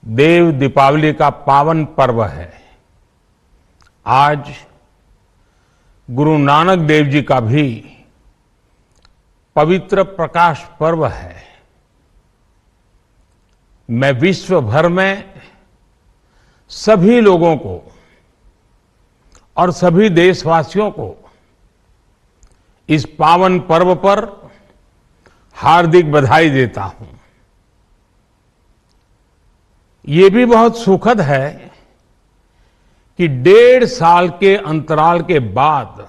देव दीपावली का पावन पर्व है। आज गुरु नानक देव जी का भी पवित्र प्रकाश पर्व है। मैं विश्व भर में सभी लोगों को और सभी देशवासियों को इस पावन पर्व पर हार्दिक बधाई देता हूं। ये भी बहुत सुखद है कि 1.5 साल के अंतराल के बाद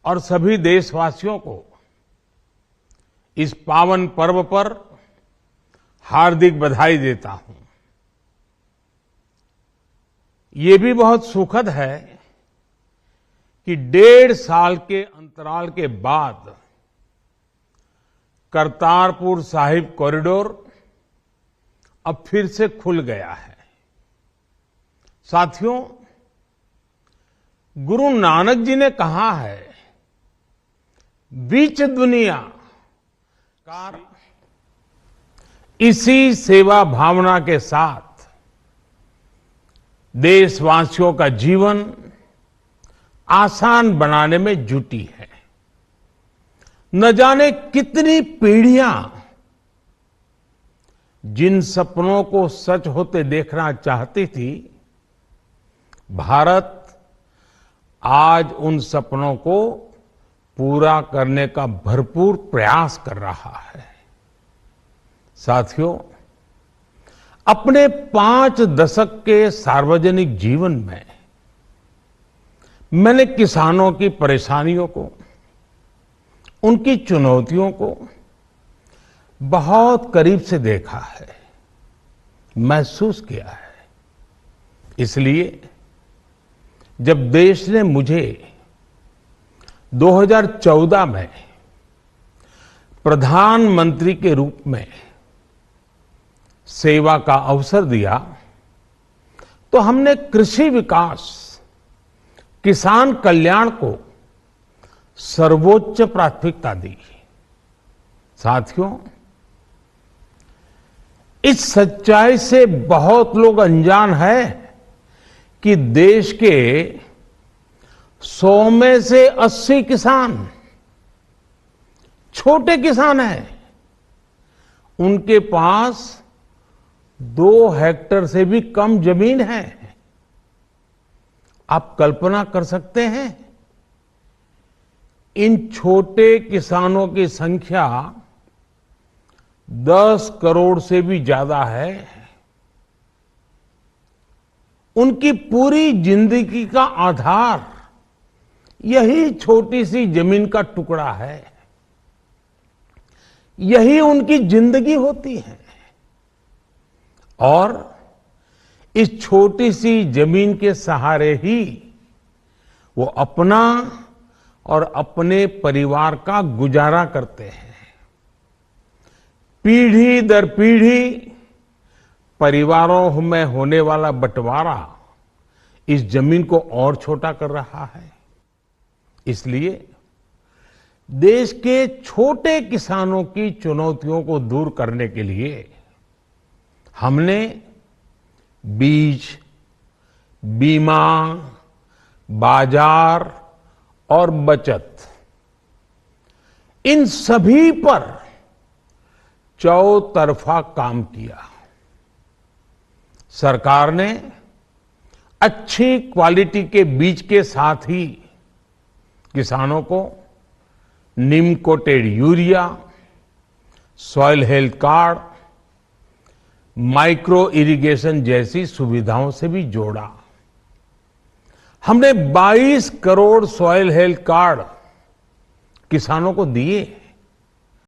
और सभी देशवासियों को इस पावन पर्व पर हार्दिक बधाई देता हूं। ये भी बहुत सुखद है कि 1.5 साल के अंतराल के बाद करतारपुर साहिब कॉरिडोर अब फिर से खुल गया है। साथियों, गुरु नानक जी ने कहा है, बीच दुनिया का इसी सेवा भावना के साथ देशवासियों का जीवन आसान बनाने में जुटी है। न जाने कितनी पीढ़ियां जिन सपनों को सच होते देखना चाहती थी, भारत आज उन सपनों को पूरा करने का भरपूर प्रयास कर रहा है। साथियों, अपने 5 दशक के सार्वजनिक जीवन में मैंने किसानों की परेशानियों को, उनकी चुनौतियों को बहुत करीब से देखा है, महसूस किया है। इसलिए जब देश ने मुझे 2014 में प्रधानमंत्री के रूप में सेवा का अवसर दिया, तो हमने कृषि विकास, किसान कल्याण को सर्वोच्च प्राथमिकता दी। साथियों, इस सच्चाई से बहुत लोग अनजान हैं कि देश के 100 में से 80 किसान छोटे किसान हैं। उनके पास 2 हेक्टेयर से भी कम जमीन है। आप कल्पना कर सकते हैं, इन छोटे किसानों की संख्या 10 करोड़ से भी ज्यादा है। उनकी पूरी जिंदगी का आधार यही छोटी सी जमीन का टुकड़ा है। यही उनकी जिंदगी होती है। और इस छोटी सी जमीन के सहारे ही वो अपना और अपने परिवार का गुजारा करते हैं। पीढ़ी दर पीढ़ी परिवारों में होने वाला बंटवारा इस जमीन को और छोटा कर रहा है। इसलिए देश के छोटे किसानों की चुनौतियों को दूर करने के लिए हमने बीज, बीमा, बाजार और बचत, इन सभी पर चौतरफा काम किया। सरकार ने अच्छी क्वालिटी के बीज के साथ ही किसानों को neem coated urea, soil health card, micro irrigation जैसी सुविधाओं से भी जोड़ा। हमने 22 करोड़ सॉइल हेल्थ कार्ड किसानों को दिए।